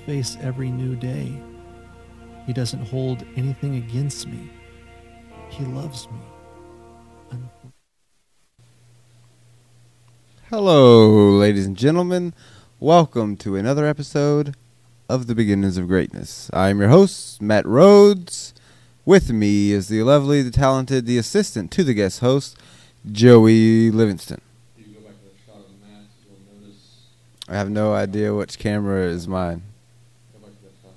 face every new day. He doesn't hold anything against me. He loves me. Hello, ladies and gentlemen. Welcome to another episode of The Beginnings of Greatness. I'm your host, Matt Rhodes. With me is the lovely, the talented, the assistant to the guest host, Joey Livingston. If you go back to the shot of Matt, you'll notice... I have no idea which camera is mine. Go back to that shot.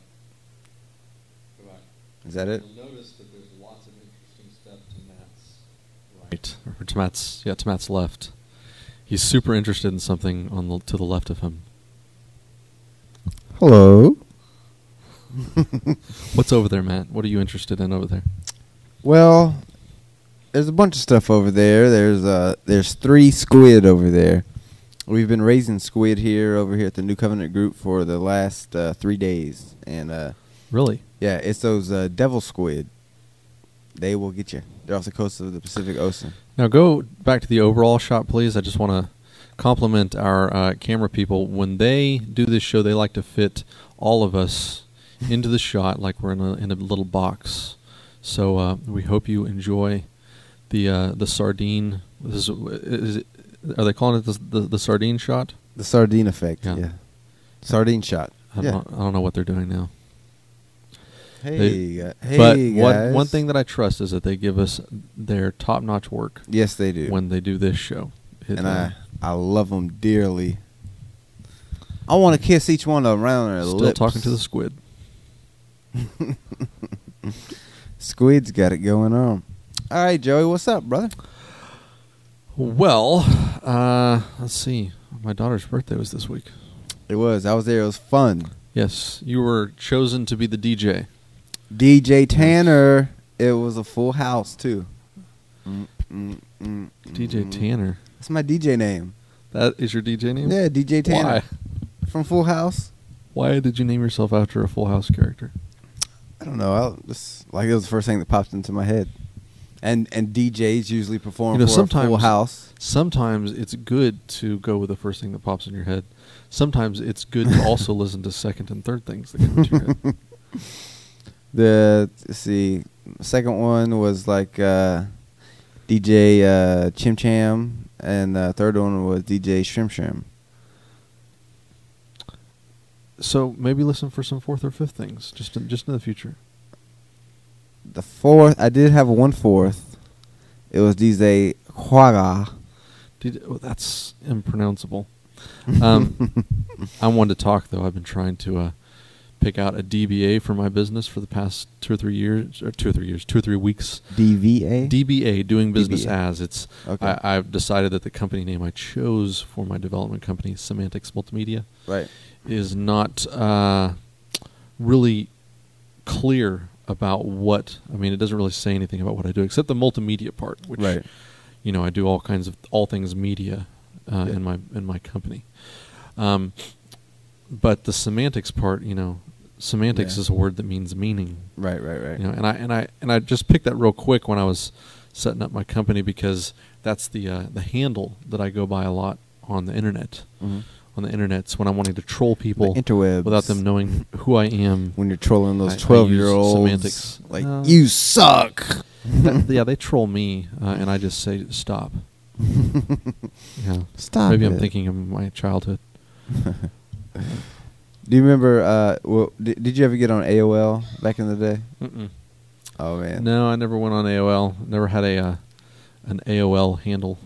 Go back. Is that it? You'll notice that there's lots of interesting stuff to Matt's Right, or to Matt's left. He's super interested in something to the left of him. Hello. What's over there, Matt? What are you interested in over there? Well, there's a bunch of stuff over there. There's 3 squid over there. We've been raising squid over here at the New Covenant Group for the last 3 days, and Really? yeah, it's those devil squid. They will get you. They're off the coast of the Pacific Ocean. Now go back to the overall shot, please. I just want to compliment our camera people. When they do this show, they like to fit all of us into the shot like we're in a little box. So we hope you enjoy the sardine. Are they calling it the sardine shot? The sardine effect, yeah. Sardine shot. I don't know what they're doing now. Hey, But guys. one thing that I trust is that they give us their top-notch work. Yes, they do. When they do this show. And I love them dearly. I want to kiss each one of them around their lips. Still talking to the squid. Squid's got it going on. All right, Joey, what's up, brother? Well, let's see. My daughter's birthday was this week. It was. I was there. It was fun. Yes, you were chosen to be the DJ. DJ Tanner. It was a full house, too. DJ Tanner. That's my DJ name. That is your DJ name? Yeah, DJ Tanner. Why? From Full House. Why did you name yourself after a Full House character? I don't know. It was the first thing that popped into my head. And DJs usually perform for a full house. Sometimes it's good to go with the first thing that pops in your head. Sometimes it's good to also listen to second and third things that come into your head. The second one was like DJ Chim Cham, and the third one was DJ Shrim Shrim. So maybe listen for some fourth or fifth things, just in the future. The fourth, I did have one fourth. It was DJ Huaga. That's impronounceable. I wanted to talk, though. I've been trying to pick out a DBA for my business for the past 2 or 3 weeks. DVA? DBA, doing business DBA. as. It's. Okay. I've decided that the company name I chose for my development company, Semantics Multimedia, Right. is not really clear about what. I mean, it doesn't really say anything about what I do, except the multimedia part, which, Right. I do all things media in my company. But the semantics part, semantics is a word that means meaning. Right. And I just picked that real quick when I was setting up my company, because that's the handle that I go by a lot on the internet. Mm-hmm. On the internet's when I'm wanting to troll people The interwebs. without them knowing who I am. When you're trolling those I use 12-year-olds. semantics. Like, you suck. Yeah, they troll me, and I just say, stop. Stop Maybe it. I'm thinking of my childhood. Do you remember, did you ever get on AOL back in the day? Mm-mm. Oh, man. No, I never went on AOL. Never had an AOL handle.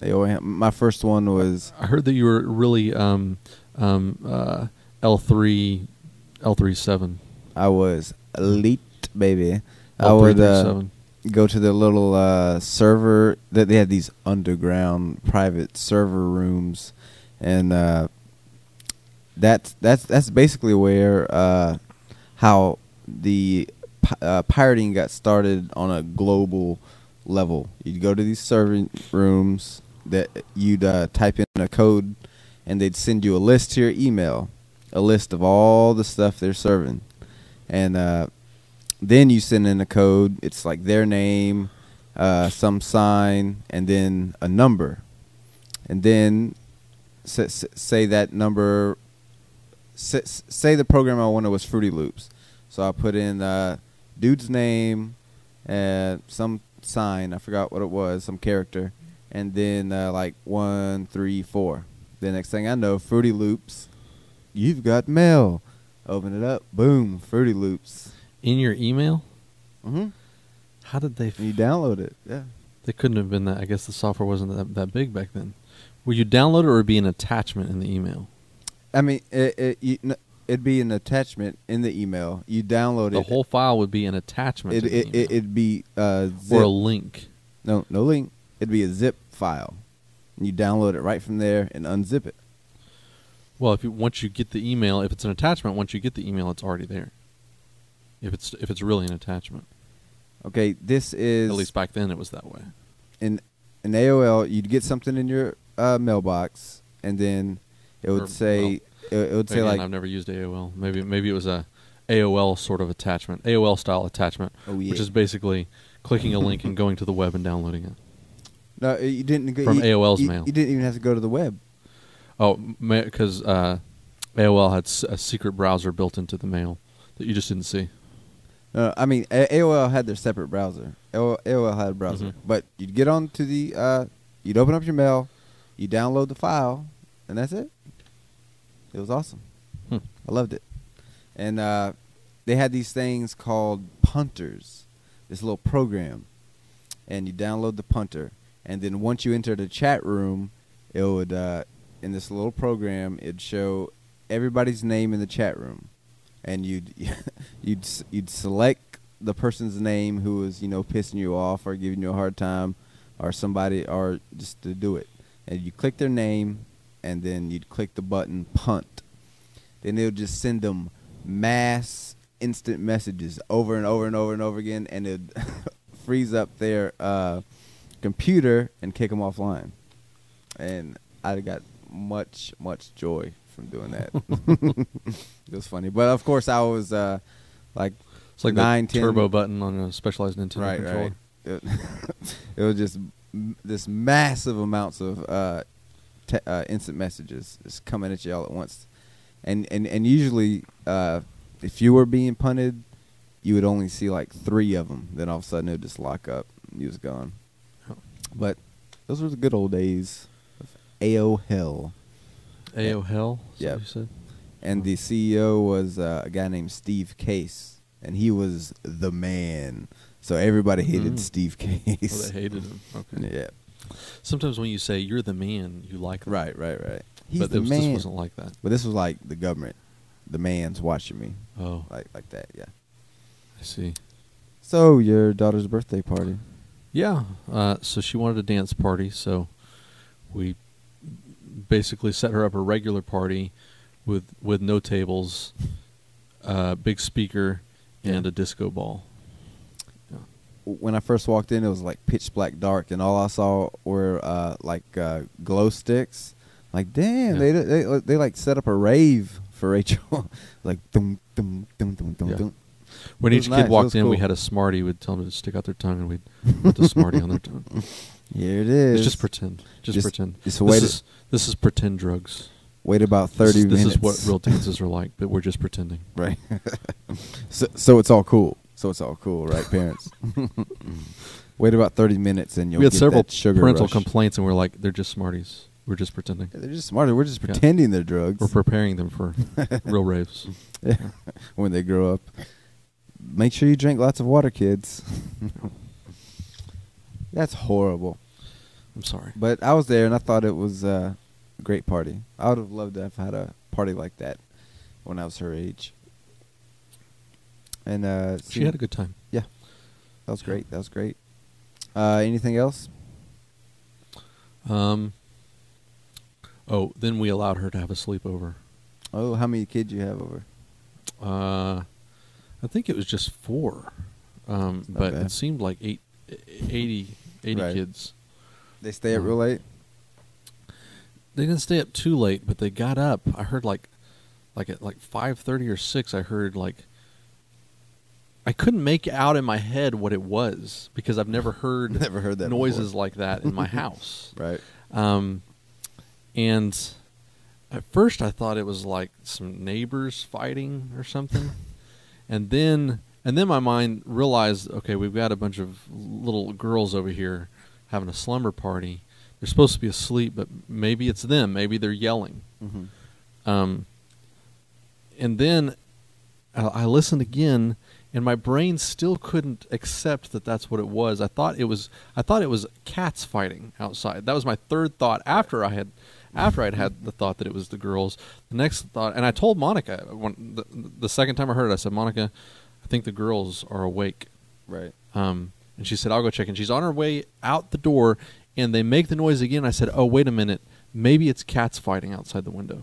AOL, my first one was... I heard that you were really L37. I was elite, baby. I L337. would go to the little server. They had these underground private server rooms, and that's basically where how the pirating got started on a global level. You'd go to these server rooms that you'd type in a code, and they'd send you a list to your email, a list of all the stuff they're serving, and then you send in a code. It's like their name, some sign, and then a number, and then say that number say the program I wanted was Fruity Loops. So I put in dude's name and some sign. I forgot what it was, some character. And then like 1, 3, 4. The next thing I know, Fruity Loops. You've got mail. Open it up. Boom. Fruity Loops. In your email? Mm-hmm. How did they... You download it. Yeah. They couldn't have been that... I guess the software wasn't that big back then. Would you download it or would it be an attachment in the email? I mean, it'd be an attachment in the email. You download it. The whole file would be an attachment to the email. It'd be zip. Or a link. No link. It'd be a zip file. And you download it right from there and unzip it. Well, once you get the email, if it's an attachment, once you get the email, it's already there. If it's really an attachment. Okay, this is... At least back then it was that way. In AOL, you'd get something in your mailbox, and then it would say... it would say like... I've never used AOL. Maybe it was a AOL sort of attachment. AOL style attachment. Oh, yeah. Which is basically clicking a link and going to the web and downloading it. No, you didn't... From AOL's mail. You didn't even have to go to the web. Oh, because AOL had a secret browser built into the mail that you just didn't see. I mean, AOL had their separate browser. AOL had a browser. Mm-hmm. But you'd get on to the... you'd open up your mail, you download the file, and that's it. It was awesome. I loved it. And they had these things called punters, this little program. And you download the punter. And then once you enter the chat room, it would... in this little program, it'd show everybody's name in the chat room, and you'd select the person's name who was pissing you off or giving you a hard time, or somebody, or just to do it, and you click their name, and then you'd click the button punt. Then it would just send them mass instant messages over and over and over and over again, and it'd freeze up their computer and kick them offline. And I got much joy from doing that. It was funny, but of course I was like it's like 9, the 10 turbo button on a specialized Nintendo controller. Right. It was just this massive amounts of instant messages just coming at you all at once, and usually if you were being punted, you would only see like 3 of them. Then all of a sudden it would just lock up and you was gone. Oh. But those were the good old days. AOL. AOL? Yeah. You said? And the CEO was a guy named Steve Case, and he was the man. So everybody hated Steve Case. Oh, they hated him. Okay. Yeah. Sometimes when you say you're the man, you like them. Right. He's but the this man. wasn't like that. But this was like the government. The man's watching me. Oh. Like that, yeah. I see. So your daughter's birthday party. Yeah. So she wanted a dance party, so we basically set her up a regular party with no tables, big speaker, and a disco ball. Yeah. When I first walked in, it was like pitch black dark, and all I saw were glow sticks. Like, damn, Yeah. they like set up a rave for Rachel. Like, dum dum dum dum dum Yeah. dum. When It each was kid nice. walked It in, was we cool. had a Smartie. We'd tell them to stick out their tongue, and we'd put the Smartie on their tongue. Here it is. It's just pretend. Just pretend. Just This is pretend drugs. wait about 30 minutes. This is what real dances are like, but we're just pretending. Right. So it's all cool. Right, parents? Wait about 30 minutes and you'll We had get several that sugar parental rush. complaints, and we're like, they're just Smarties. We're just pretending. They're just smarter. We're just Yeah. pretending they're drugs. We're preparing them for real raves. Yeah. When they grow up. Make sure you drink lots of water, kids. That's horrible. I'm sorry. But I was there, and I thought it was a great party. I would have loved to have had a party like that when I was her age. And She had a good time. Yeah. That was great. Anything else? Oh, then we allowed her to have a sleepover. Oh, how many kids you have over? I think it was just 4. But bad. it seemed like 80 Right. kids. They stay up real late? They didn't stay up too late, but they got up. I heard like at 5:30 or 6. I heard I couldn't make out in my head what it was because I've never heard that noises before. like that in my house. Right. And At first, I thought it was like some neighbors fighting or something, and then my mind realized, okay, we've got a bunch of little girls over here having a slumber party. They're supposed to be asleep, but maybe it's them. Maybe they're yelling. Mm-hmm. And then I listened again, and my brain still couldn't accept that that's what it was. I thought it was cats fighting outside. That was my third thought after I'd had the thought that it was the girls. The next thought, and I told Monica the second time I heard it, I said, Monica, I think the girls are awake. Right. And she said, I'll go check. And she's on her way out the door, and they make the noise again. I said, oh, wait a minute. Maybe it's cats fighting outside the window.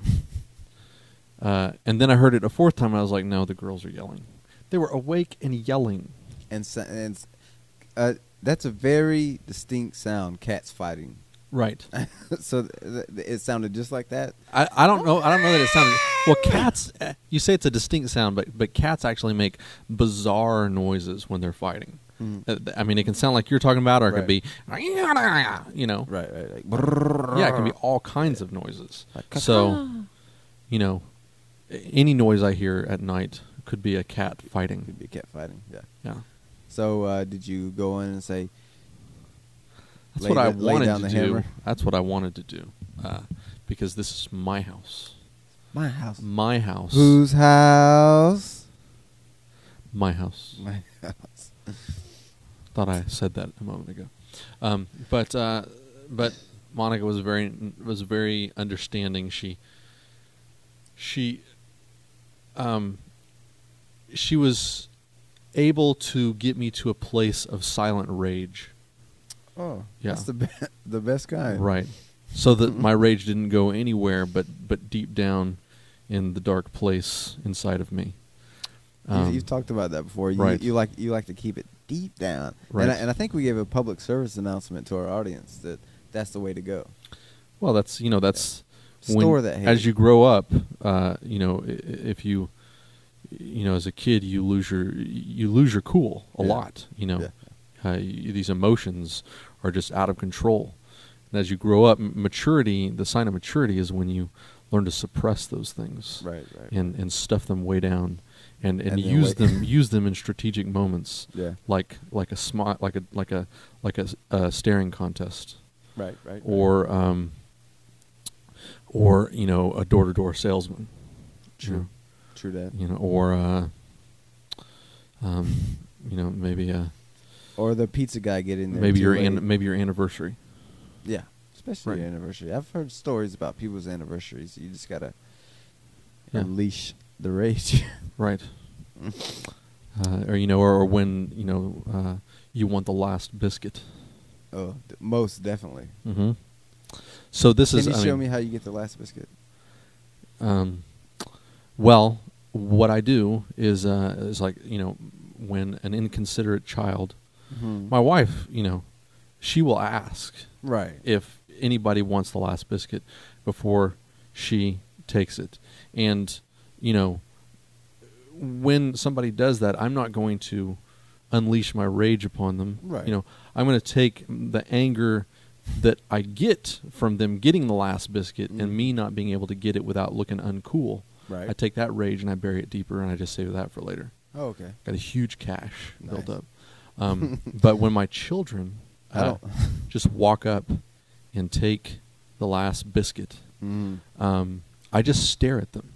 And then I heard it a fourth time, and I was like, no, the girls are yelling. They were awake and yelling. And that's a very distinct sound, cats fighting. Right. So it sounded just like that? I don't know. I don't know that it sounded... Well, cats... You say it's a distinct sound, but cats actually make bizarre noises when they're fighting. Mm. I mean, it can sound like you're talking about, or it Right. could be... You know? Right. Like, Yeah, it can be all kinds of noises. Like, So, you know, any noise I hear at night could be a cat fighting. could be a cat fighting. Yeah. Yeah. So did you go in and say... That's Lay what I the- lay wanted down to the do. hammer? That's what I wanted to do. Because this is my house. My house. My house. Whose house? My house. My house. Thought I said that a moment ago. But Monica was very understanding. She was able to get me to a place of silent rage. Oh, Yeah. that's the best kind. Right. So that my rage didn't go anywhere but deep down in the dark place inside of me. You've talked about that before. Right. You like to keep it deep down. Right. And I think we gave a public service announcement to our audience that that's the way to go. Well, that's Store that hate. as you grow up, if you as a kid you lose your cool a Yeah. lot. Yeah. These emotions are just out of control. And as you grow up, maturity, the sign of maturity is when you learn to suppress those things, Right. and stuff them way down, and then use them in strategic moments, Yeah. like a staring contest, Right. or a door-to-door salesman. True. True that. Or maybe Or the pizza guy get in there. maybe too your late. maybe your anniversary. Yeah. Especially Right. your anniversary. I've heard stories about people's anniversaries. You just gotta Yeah. unleash the rage. Right. Or when you want the last biscuit. Oh, most definitely. Mm-hmm. So this Can is. you I show mean, me how you get the last biscuit? Well, what I do is like when an inconsiderate child, Mm-hmm. my wife, she will ask Right. if anybody wants the last biscuit before she takes it, and when somebody does that, I'm not going to unleash my rage upon them. Right. I'm going to take the anger that I get from them getting the last biscuit and me not being able to get it without looking uncool. Right. I take that rage and I bury it deeper, and I just save that for later. Oh, okay. Got a huge cache built Nice. up. But when my children I don't. just walk up and take the last biscuit, I just stare at them.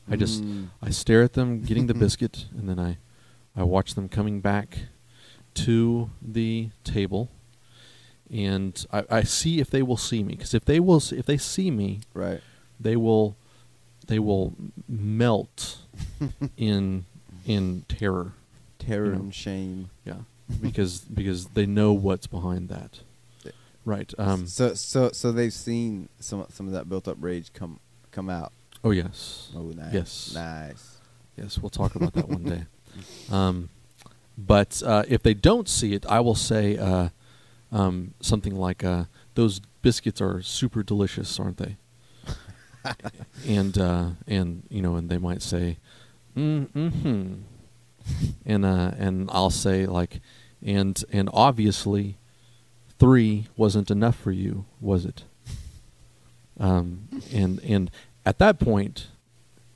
I stare at them getting the biscuit, and then I watch them coming back to the table, and I see if they will see me. Because if they see me, Right. they will melt in terror. Terror and shame. Yeah, because they know what's behind that. Yeah. Right. So they've seen some of that built up rage come out. Oh yes. Oh, nice. Yes. Nice. Yes, we'll talk about that one day. But if they don't see it, I will say something like, "Those biscuits are super delicious, aren't they?" and they might say, "Mm-hmm," and I'll say like, and obviously, 3 wasn't enough for you, was it? And At that point,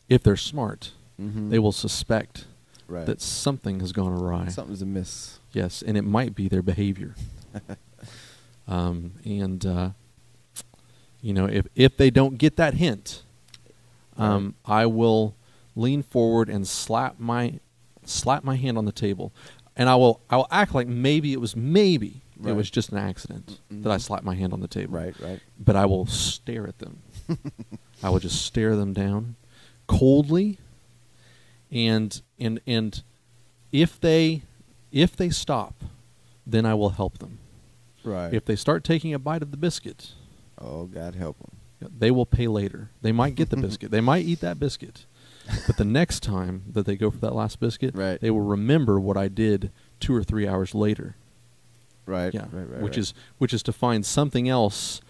if they're smart, Mm-hmm. they will suspect Right. that something has gone awry. Something's amiss. Yes, and it might be their behavior. If they don't get that hint, Right. I will lean forward and slap my hand on the table, and I will act like maybe it was Right. just an accident Mhm. that I slapped my hand on the table. Right. But I will stare at them. I will just stare them down coldly, and if they stop, then I will help them. Right. If they start taking a bite of the biscuit, Oh, God help them. they will pay later. They might get the biscuit. They might eat that biscuit. But the next time that they go for that last biscuit, Right. they will remember what I did 2 or 3 hours later. Right. Yeah, Right. which is to find something else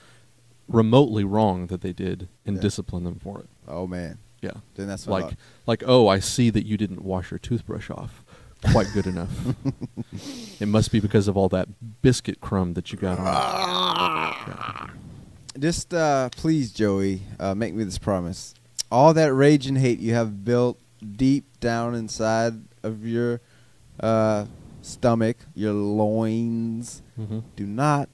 remotely wrong that they did and Yeah. discipline them for it. Oh man. Yeah. Then that's what Like, oh, I see that you didn't wash your toothbrush off quite good enough. It must be because of all that biscuit crumb that you got on it. Yeah. Just please, Joey, make me this promise. All that rage and hate you have built deep down inside of your stomach, your loins, Mhm. do not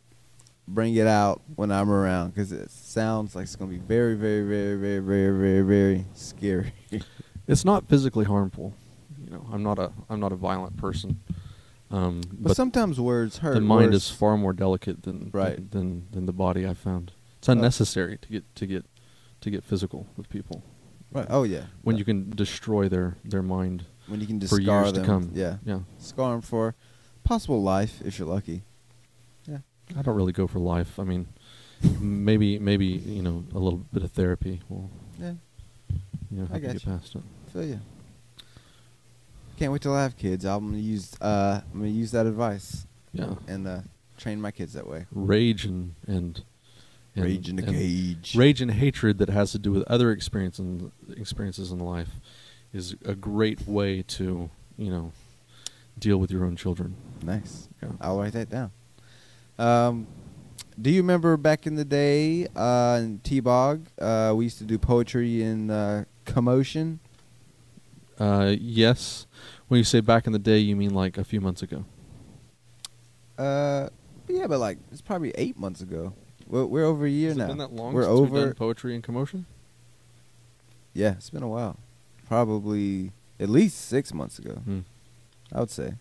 bring it out when I'm around, because it sounds like it's going to be very, very, very, very, very, very, very scary. It's not physically harmful. I'm not a violent person. But sometimes words hurt. the mind Words- is far more delicate than Right. than the body. I've found it's unnecessary to get physical with people Right. Oh yeah. when you can destroy their mind when you can just for scar years them. to come. Yeah. Yeah. Scar them for possible life if you're lucky. Yeah. I don't really go for life. I mean, maybe a little bit of therapy will Yeah. help I you got get you. past it. Feel you. Can't wait till I have kids. I'm gonna use that advice. Yeah. And train my kids that way. Rage and Rage in the cage. Rage and hatred that has to do with other experiences in life is a great way to deal with your own children. Nice. Yeah. I'll write that down. Do you remember back in the day in Tbog, we used to do poetry in commotion? Yes. When you say back in the day, you mean like a few months ago. Yeah, but like it's probably 8 months ago. We're over a year Has it now. been that long We're since over. we've done poetry and commotion? Yeah, it's been a while. Probably at least 6 months ago, I would say.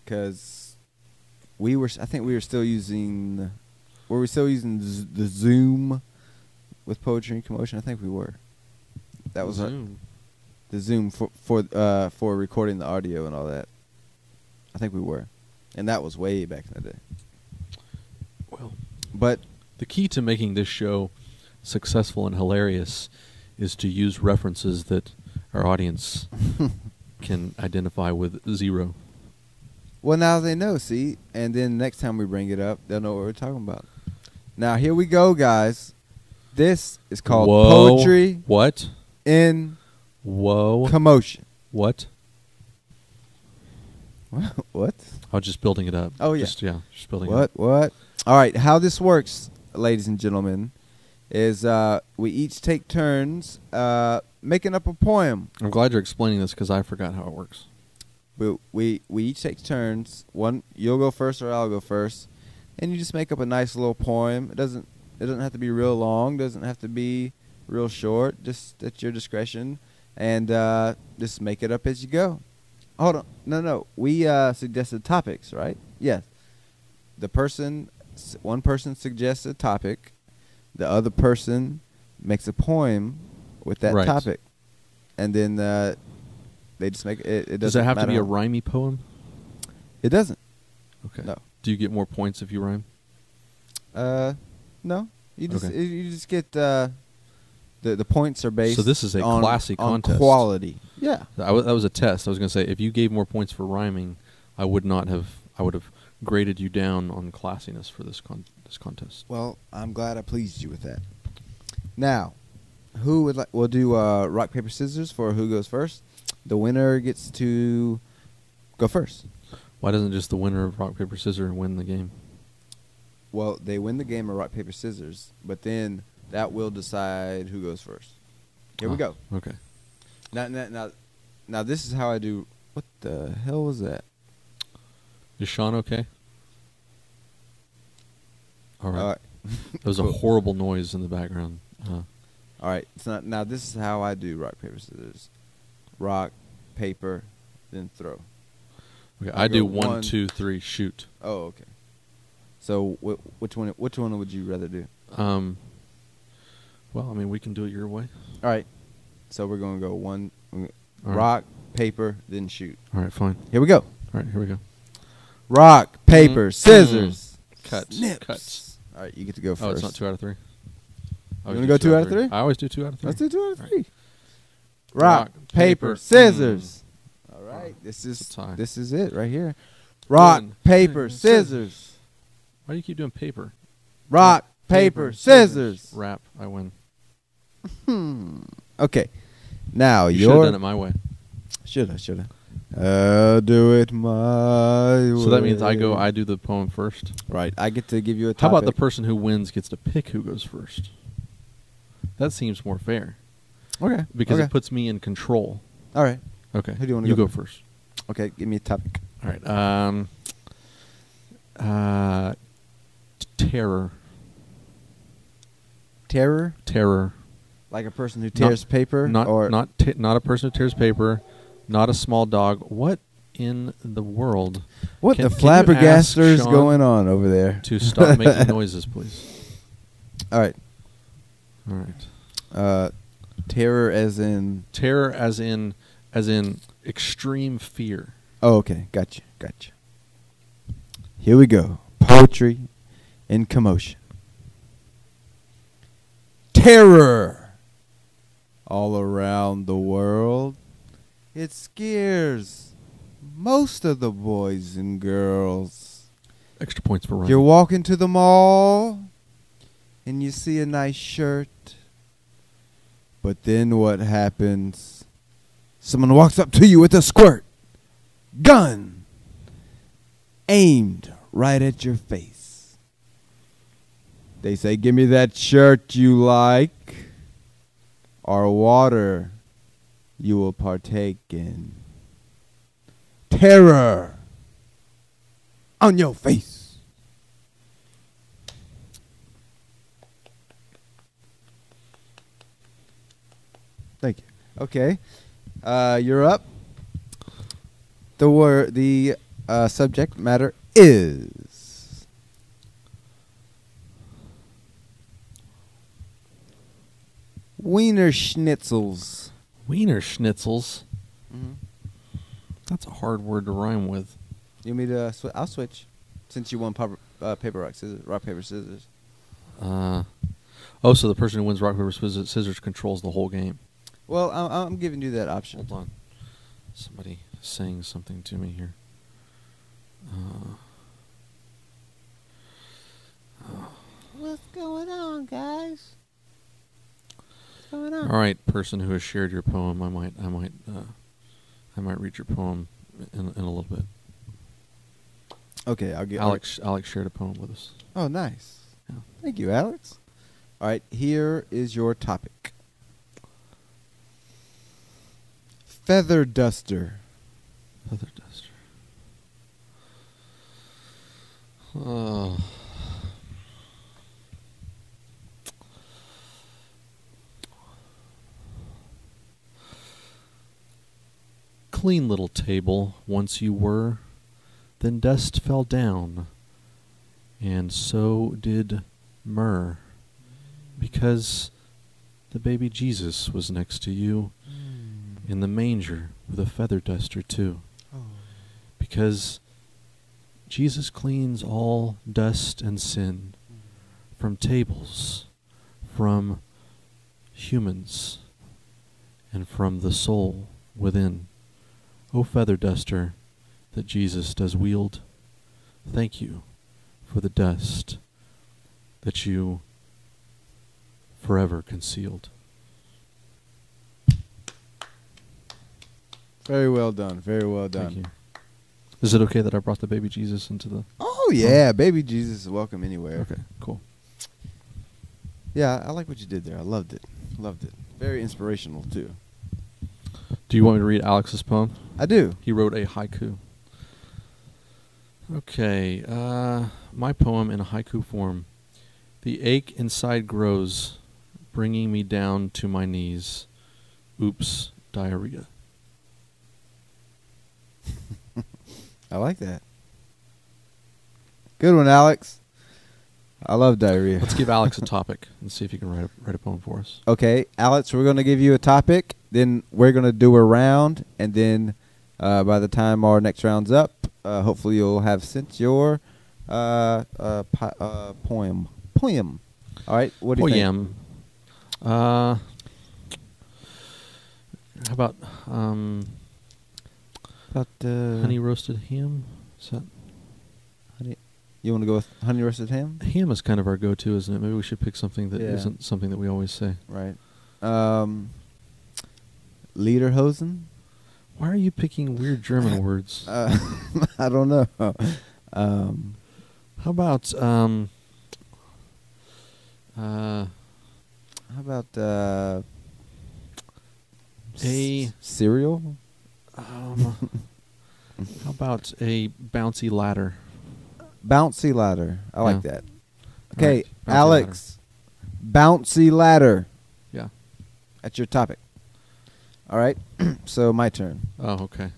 Because I think we were still using. Were we still using the Zoom with poetry and commotion? I think we were. That was Zoom. the Zoom for recording the audio and all that. I think we were, and that was way back in the day. Well, But the key to making this show successful and hilarious is to use references that our audience can identify with zero. well, now they know. See, and then next time we bring it up, they'll know what we're talking about. Now here we go, guys. This is called Whoa. poetry What? in Whoa. commotion. What? What? I was just building it up. Oh, yeah. Just building it up. What? All right. How this works, ladies and gentlemen, is we each take turns making up a poem. I'm glad you're explaining this because I forgot how it works. We each take turns. One, you'll go first or I'll go first, and you just make up a nice little poem. It doesn't have to be real long. Doesn't have to be real short. Just at your discretion, and just make it up as you go. Hold on. No. We suggested topics, right? Yes. One person suggests a topic. The other person makes a poem with that Right. topic, and then they just make it. It Does doesn't it have to be a matter how- rhymey poem? It doesn't. Okay. No. Do you get more points if you rhyme? No. You just Okay. you just get the points are based. So this is a on, classy on contest. quality. Yeah. That was a test. I was going to say, if you gave more points for rhyming, I would have graded you down on classiness for this contest. Well, I'm glad I pleased you with that. Now, who would like? We'll do rock paper scissors for who goes first. The winner gets to go first. Why doesn't just the winner of rock paper scissors win the game? Well, they win the game of rock paper scissors, but then That will decide who goes first. Here we go. Okay. Now, this is how I do. What the hell was that? Is Sean okay? All right. All right. There was a horrible noise in the background. All right. It's not. Now, this is how I do rock, paper, scissors. Rock, paper, then throw. Okay. I'll I do go 1, 2, 3, shoot. Oh, okay. So, which one would you rather do? Well, I mean, we can do it your way. All right. So we're going to go one, All rock, paper, then shoot. All right, fine. Here we go. All right, here we go. Rock, paper, scissors. Cuts. Snips. Cuts. All right, you get to go first. Oh, it's not 2 out of 3? You want to go 2 out of 3? I always do 2 out of 3. Let's do 2 out of All 3. right. Rock, paper, scissors. All right, this It's a tie. is it right here. Rock, 1, paper, scissors. Why do you keep doing paper? Rock, paper, scissors. Rap. I win. Okay, now You should have your done it my way. shoulda. I'll do it my way. So that means I do the poem first. Right, I get to give you a topic. How about the person who wins gets to pick who goes first? That seems more fair. Okay. Because okay. it puts me in control. All right. Okay. Who do you want to You go go first. Okay, give me a topic. All right. Terror. Terror? Terror. Like a person who tears paper? Not or not a person who tears paper. Not a small dog. What in the world? what can the you ask flabbergaster is Sean going on over there? To stop making noises, please. All right. All right. Terror as in... Terror as in extreme fear. Oh, okay. Gotcha. Here we go. Poetry in commotion. Terror all around the world. It scares most of the boys and girls. Extra points for Ryan. You're walking to the mall and you see a nice shirt. But then what happens? Someone walks up to you with a squirt. Gun. Aimed right at your face. They say, give me that shirt you like, or water you will partake in. Terror on your face. Thank you. Okay. You're up. The subject matter is Wiener Schnitzels. Wiener schnitzels. Mm-hmm. That's a hard word to rhyme with. You want me to I'll switch since you won paper, rock, scissors. Rock, paper, scissors. So the person who wins rock, paper, scissors controls the whole game. Well, I'm giving you that option. Hold on. Somebody saying something to me here. What's going on, guys? What's going on? All right, person who has shared your poem, I might read your poem in a little bit. Okay, I'll get Alex shared a poem with us. Oh, nice. Yeah. Thank you, Alex. All right, here is your topic. Feather duster. Feather duster. Oh. Clean little table, once you were, then dust fell down, and so did myrrh, because the baby Jesus was next to you in the manger with a feather duster too. Because Jesus cleans all dust and sin from tables, from humans, and from the soul within. O feather duster that Jesus does wield, thank you for the dust that you forever concealed. Very well done. Very well done. Thank you. Is it okay that I brought the baby Jesus into the... Oh, yeah. Baby Jesus is welcome anywhere. Okay, cool. Yeah, I like what you did there. I loved it. Loved it. Very inspirational too. Do you want me to read Alex's poem? I do. He wrote a haiku. Okay, my poem in a haiku form. The ache inside grows, bringing me down to my knees. Oops, diarrhea. I like that. Good one, Alex. I love diarrhea. Let's give Alex a topic and see if he can write a poem for us. Okay, Alex, we're going to give you a topic. Then we're going to do a round. And then by the time our next round's up, hopefully you'll have sent your poem. Poem. All right, what do you think? How about honey roasted ham? Is that honey? You want to go with honey roasted ham? ham is kind of our go-to, isn't it? Maybe we should pick something that isn't something that we always say. Right. Lederhosen? Why are you picking weird German words? I don't know. How about cereal? How about a bouncy ladder? Bouncy ladder. I like that. Okay, Right. Bouncy Alex. Bouncy ladder. Yeah. That's your topic. All right. So my turn. Oh, okay.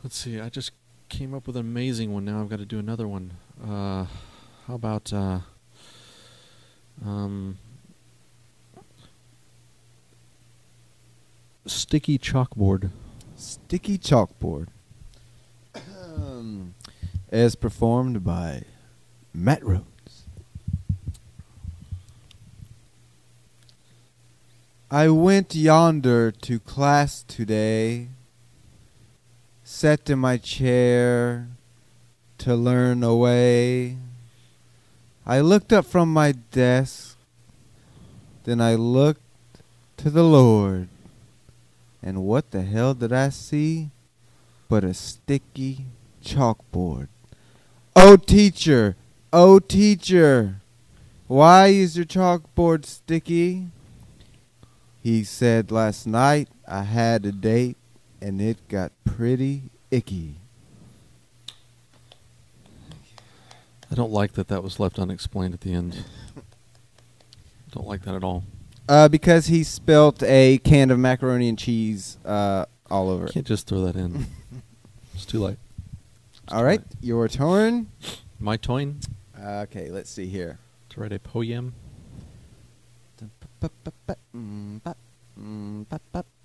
Let's see. I just came up with an amazing one. Now I've got to do another one. How about sticky chalkboard? Sticky chalkboard. As performed by Matt Rhodes. I went yonder to class today, sat in my chair to learn away. I looked up from my desk, then I looked to the Lord, and what the hell did I see but a sticky chalkboard? Oh teacher, why is your chalkboard sticky? He said last night I had a date and it got pretty icky. I don't like that was left unexplained at the end. Don't like that at all. Because he spilt a can of macaroni and cheese all over it. Can't just throw that in. It's too late. All right, your turn. My turn Okay, let's see here. to write a poem.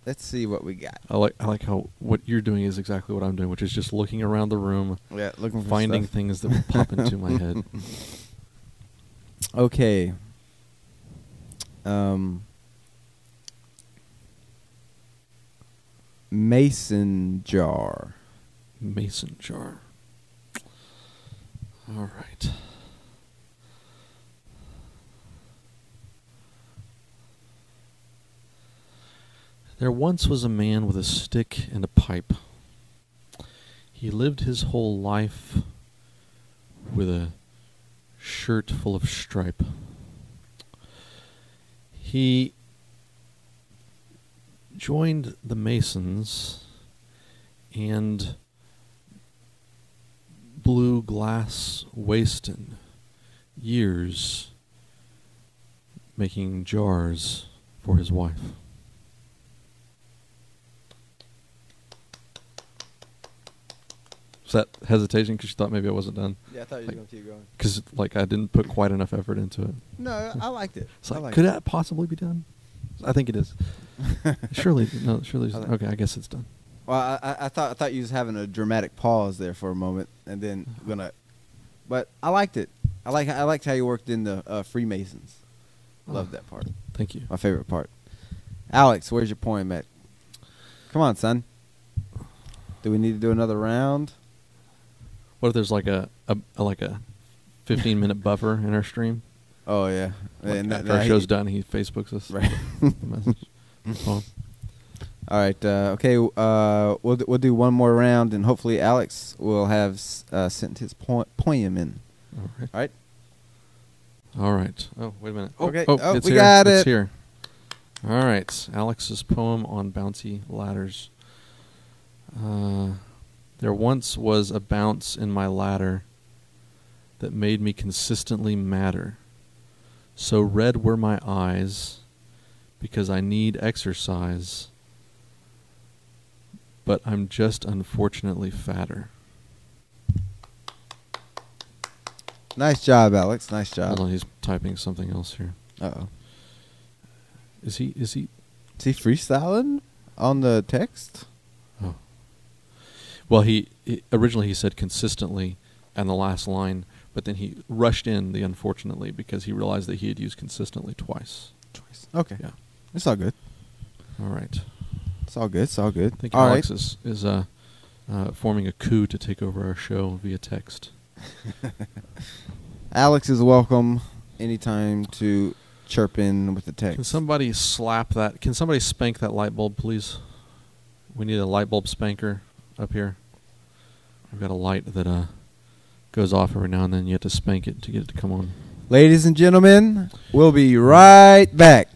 Let's see what we got. I like how what you're doing is exactly what I'm doing, which is just looking around the room, Yeah, looking for finding stuff. things that will pop into my head. Okay. Mason jar. Mason jar. All right. There once was a man with a stick and a pipe. He lived his whole life with a shirt full of stripe. He joined the Masons and blew glass wasting years making jars for his wife. Was that hesitation because you thought maybe I wasn't done? Yeah, I thought you were going to keep going. Because I didn't put quite enough effort into it. No, I liked it. It's like, could that possibly be done? I think it is. Surely it's I like okay. I guess it's done. Well, I thought you was having a dramatic pause there for a moment, and then but I liked it. I liked how you worked in the Freemasons. Loved that part. Thank you. My favorite part. Alex, where's your poem at? Come on, son. Do we need to do another round? What if there's like a 15-minute buffer in our stream? Oh yeah. Like after our show's done, he Facebooks us. Right. The message. Well, All right. Okay. We'll do one more round, and hopefully Alex will have sent his poem in. all right. All right. All right. Oh, wait a minute. Okay. Oh, Oh, it's we here. got It's it. here. All right. Alex's poem on bouncy ladders. There once was a bounce in my ladder that made me consistently madder. So red were my eyes because I need exercise, but I'm just unfortunately fatter. Nice job, Alex. Nice Hold job. on, he's typing something else here. Uh-oh. Is he? Is he freestyling on the text? Oh. Well, he originally he said consistently and the last line, but then he rushed in the unfortunately because he realized that he had used consistently twice. Okay. Yeah. It's all good. All right. It's all good. It's all good. I think all Alex right. is forming a coup to take over our show via text. Alex is welcome anytime to chirp in with the text. Can somebody slap that? Can somebody spank that light bulb, please? We need a light bulb spanker up here. I've got a light that goes off every now and then. You have to spank it to get it to come on. Ladies and gentlemen, we'll be right back.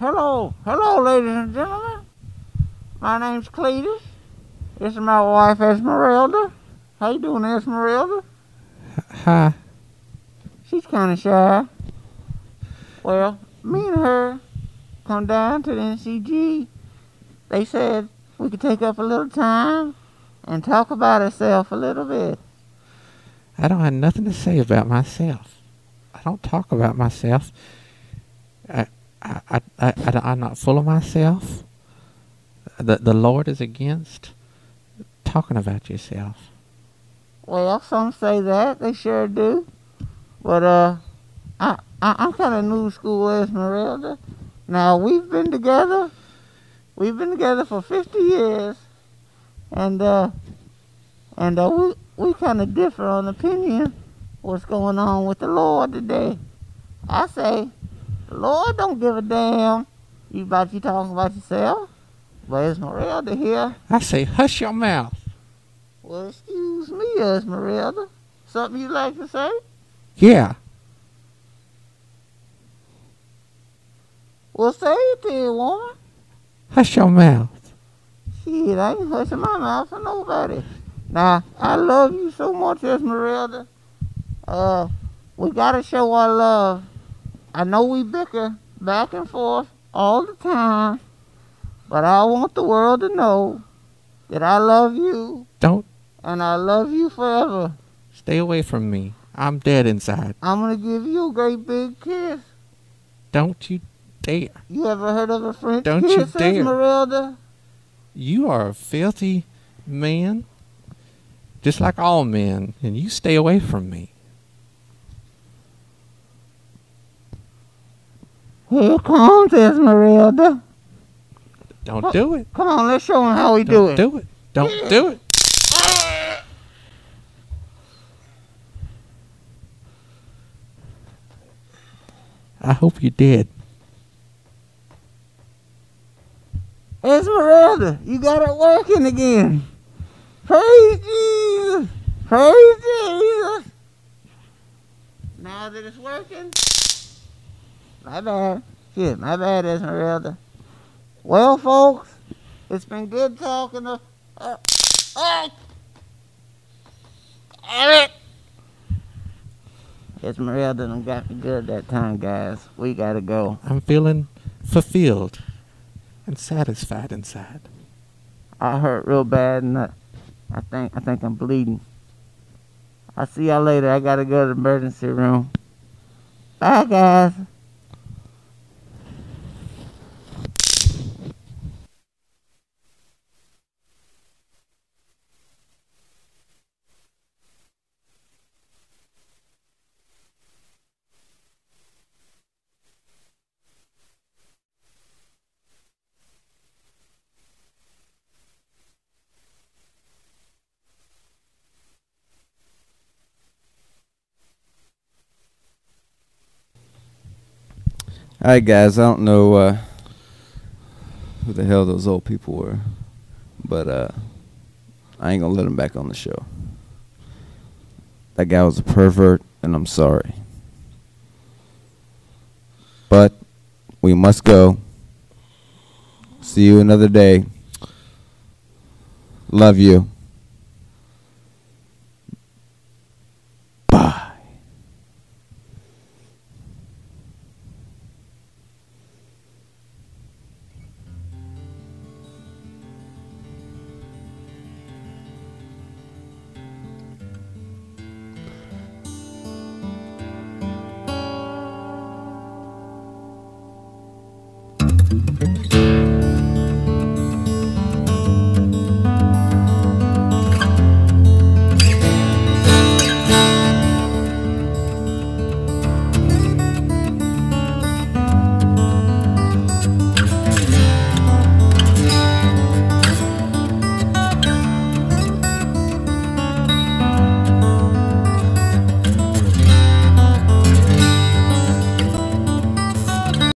Hello, ladies and gentlemen. My name's Cletus. This is my wife, Esmeralda. How you doing, Esmeralda? Hi. She's kind of shy. Well, me and her come down to the NCG. They said we could take up a little time and talk about ourselves a little bit. I don't have nothing to say about myself. I don't talk about myself. I'm not full of myself. The Lord is against talking about yourself. Well, some say that. They sure do. But, I'm kind of new school, Esmeralda. Now, we've been together for 50 years. And we kind of differ on opinion what's going on with the Lord today. I say, the Lord don't give a damn about you talking about yourself. But Esmeralda here, I say, hush your mouth. well, excuse me, Esmeralda. Something you'd like to say? Yeah. Well, say it then, woman. Hush your mouth. Shit, I ain't hushing my mouth for nobody. Now, I love you so much, Esmeralda. We gotta show our love. I know we bicker back and forth all the time, but I want the world to know that I love you Don't and I love you forever. stay away from me. I'm dead inside. I'm gonna give you a great big kiss. Don't you dare. You ever heard of a French Don't you kiss, dare. Esmeralda? You are a filthy man, just like all men, and you stay away from me. Here comes Esmeralda. Don't do it. Come on, let's show him how we do Don't it. do it. Don't do it. I hope you did. Esmeralda, you got it working again. Praise Jesus. Praise Jesus. Now that it's working. My bad. Shit, my bad, Esmeralda. Well, folks, it's been good talking to... Oh! Damn it! Esmeralda done got me good that time, guys. We gotta go. I'm feeling fulfilled and satisfied inside. I hurt real bad, and I think I'm bleeding. I'll see y'all later. I gotta go to the emergency room. Bye, guys. All right, guys. I don't know who the hell those old people were, but I ain't gonna let them back on the show. That guy was a pervert, and I'm sorry. But we must go. See you another day. Love you. Bye.